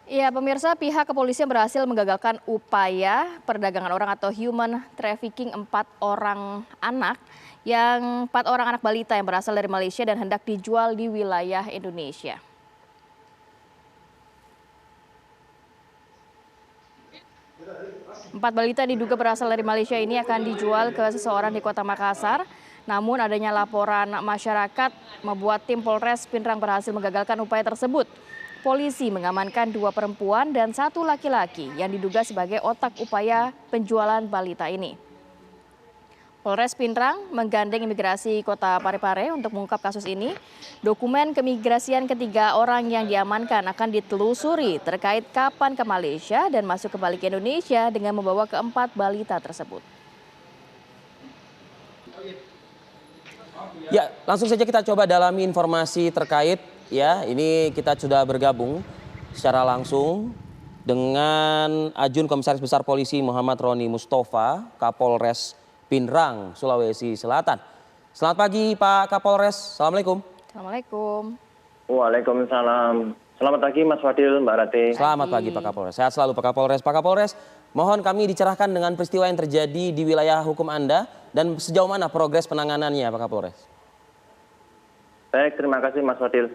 Ya, pemirsa, pihak kepolisian berhasil menggagalkan upaya perdagangan orang atau human trafficking empat orang anak balita yang berasal dari Malaysia dan hendak dijual di wilayah Indonesia. Empat balita diduga berasal dari Malaysia ini akan dijual ke seseorang di Kota Makassar. Namun adanya laporan masyarakat membuat tim Polres Pindrang berhasil menggagalkan upaya tersebut. Polisi mengamankan 2 perempuan dan 1 laki-laki yang diduga sebagai otak upaya penjualan balita ini. Polres Pindrang menggandeng imigrasi Kota Parepare untuk mengungkap kasus ini. Dokumen keimigrasian ketiga orang yang diamankan akan ditelusuri terkait kapan ke Malaysia dan masuk kembali ke Indonesia dengan membawa keempat balita tersebut. Ya, langsung saja kita coba dalami informasi terkait ya. Ini kita sudah bergabung secara langsung dengan Ajun Komisaris Besar Polisi Muhammad Roni Mustafa, Kapolres Pindrang, Sulawesi Selatan. Selamat pagi Pak Kapolres. Assalamualaikum. Assalamualaikum. Waalaikumsalam. Selamat pagi Mas Fadil, Mbak Rati. Selamat pagi Pak Kapolres. Sehat selalu Pak Kapolres. Pak Kapolres, mohon kami dicerahkan dengan peristiwa yang terjadi di wilayah hukum Anda dan sejauh mana progres penanganannya Pak Kapolres. Baik, terima kasih Mas Fadil.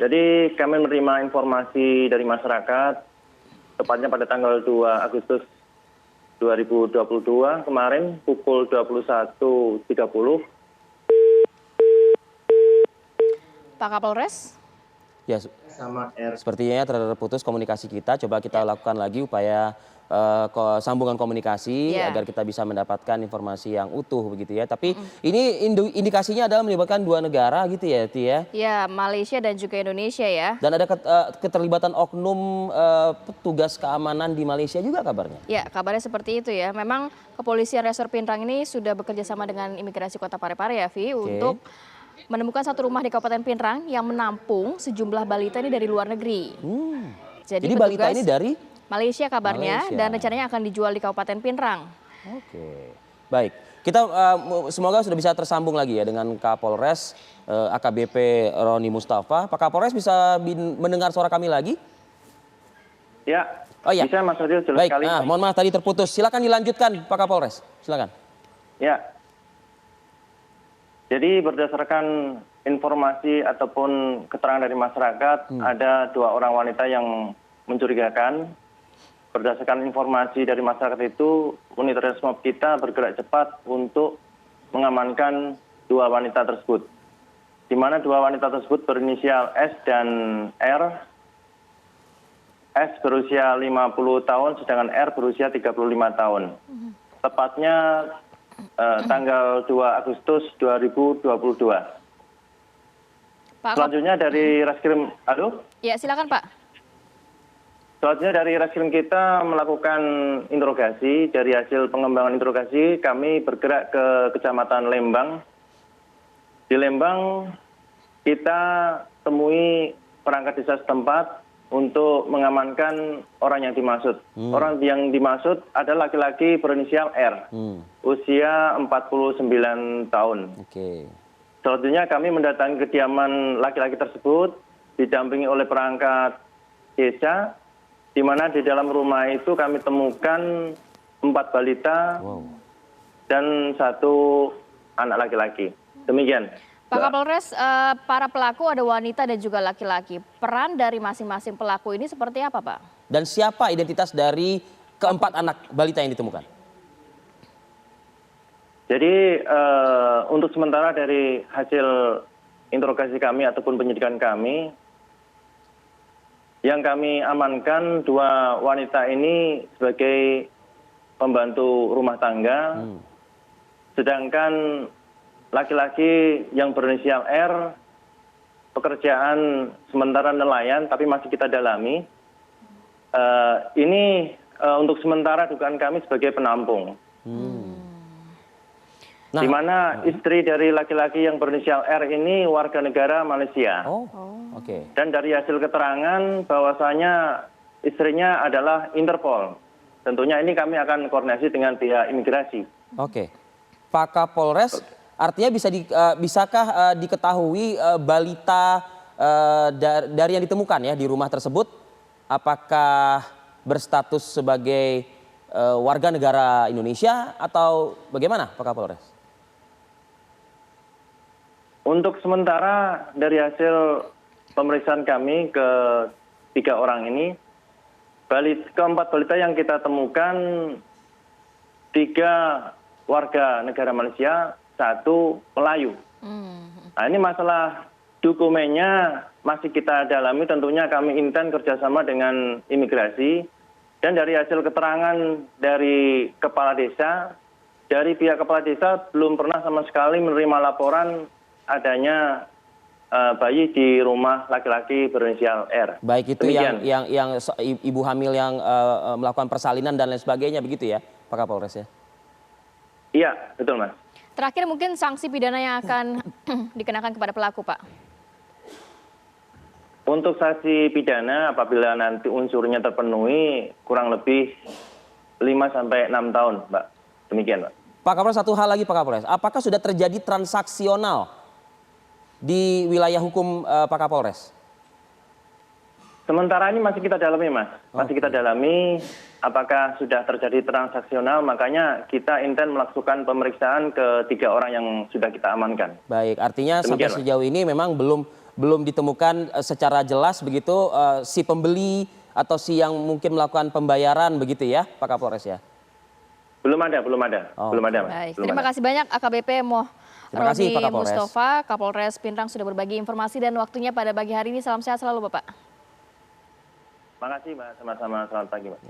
Jadi kami menerima informasi dari masyarakat, tepatnya pada tanggal 2 Agustus 2022 kemarin pukul 21.30. Pak Kapolres. Ya, sepertinya terputus komunikasi kita. Coba kita lakukan lagi upaya sambungan komunikasi agar kita bisa mendapatkan informasi yang utuh begitu ya. Tapi ini indikasinya adalah melibatkan 2 negara gitu ya, Ti ya? Ya, Malaysia dan juga Indonesia ya. Dan ada keterlibatan oknum petugas keamanan di Malaysia juga kabarnya? Ya, kabarnya seperti itu ya. Memang kepolisian Resor Pindrang ini sudah bekerja sama dengan imigrasi Kota Parepare ya, Vi, untuk menemukan satu rumah di Kabupaten Pindrang yang menampung sejumlah balita ini dari luar negeri. Jadi balita ini dari Malaysia kabarnya, dan rencananya akan dijual di Kabupaten Pindrang. Oke, baik. Kita semoga sudah bisa tersambung lagi ya dengan Kapolres AKBP Roni Mustafa. Pak Kapolres bisa mendengar suara kami lagi? Ya, bisa Mas Fadil, jelas baik. sekali. Mohon maaf tadi terputus. Silakan dilanjutkan Pak Kapolres. Silakan. Ya. Jadi berdasarkan informasi ataupun keterangan dari masyarakat, ada 2 orang wanita yang mencurigakan. Berdasarkan informasi dari masyarakat itu, unit Resmob kita bergerak cepat untuk mengamankan 2 wanita tersebut. Di mana 2 wanita tersebut berinisial S dan R. S berusia 50 tahun, sedangkan R berusia 35 tahun. Tepatnya tanggal 2 Agustus 2022. Selanjutnya dari Reskrim, Ya, silakan Pak. Selanjutnya dari Reskrim kita melakukan interogasi. Dari hasil pengembangan interogasi kami bergerak ke Kecamatan Lembang. Di Lembang kita temui perangkat desa setempat untuk mengamankan orang yang dimaksud. Orang yang dimaksud adalah laki-laki berinisial R, usia 49 tahun. Selanjutnya kami mendatangi kediaman laki-laki tersebut didampingi oleh perangkat desa, di mana di dalam rumah itu kami temukan 4 balita dan 1 anak laki-laki. Demikian. Pak Kapolres, para pelaku ada wanita dan juga laki-laki. Peran dari masing-masing pelaku ini seperti apa, Pak? Dan siapa identitas dari keempat anak balita yang ditemukan? Jadi untuk sementara dari hasil interogasi kami ataupun penyidikan kami, yang kami amankan 2 wanita ini sebagai pembantu rumah tangga, sedangkan laki-laki yang berinisial R pekerjaan sementara nelayan tapi masih kita dalami. Ini untuk sementara dugaan kami sebagai penampung. Di mana istri dari laki-laki yang berinisial R ini warga negara Malaysia. Dan dari hasil keterangan bahwasanya istrinya adalah Interpol. Tentunya ini kami akan koordinasi dengan pihak imigrasi. Pak Kapolres, artinya bisakah diketahui balita dari yang ditemukan ya di rumah tersebut apakah berstatus sebagai warga negara Indonesia atau bagaimana Pak Kapolres? Untuk sementara dari hasil pemeriksaan kami ke 3 orang ini, keempat balita yang kita temukan 3 warga negara Malaysia, 1 Melayu. Nah, ini masalah dokumennya masih kita dalami, tentunya kami intens kerjasama dengan imigrasi. Dan dari hasil keterangan dari kepala desa, dari pihak kepala desa belum pernah sama sekali menerima laporan adanya bayi di rumah laki-laki berinisial R. Baik itu Demikian. yang ibu hamil yang melakukan persalinan dan lain sebagainya begitu ya Pak Kapolres ya? Iya, betul Mas. Terakhir mungkin sanksi pidana yang akan dikenakan kepada pelaku, Pak. Untuk sanksi pidana apabila nanti unsurnya terpenuhi kurang lebih 5 sampai 6 tahun, Mbak. Demikian, Pak. Pak Kapolres, satu hal lagi Pak Kapolres, apakah sudah terjadi transaksional di wilayah hukum Pak Kapolres? Sementara ini masih kita dalami, Mas. Masih kita dalami apakah sudah terjadi transaksional, makanya kita intens melakukan pemeriksaan ke 3 orang yang sudah kita amankan. Baik, artinya sampai Demikian, Mas. sejauh ini memang belum ditemukan secara jelas begitu si pembeli atau si yang mungkin melakukan pembayaran begitu ya Pak Kapolres ya? Belum ada, Oh. belum ada, Mas. Baik, Belum terima ada. kasih banyak AKBP Terima kasih, Pak Roni Kapolres. Mustafa, Kapolres Pindrang sudah berbagi informasi dan waktunya pada pagi hari ini. Salam sehat selalu, Bapak. Terima kasih, Mbak. Sama-sama. Selamat pagi, Mbak.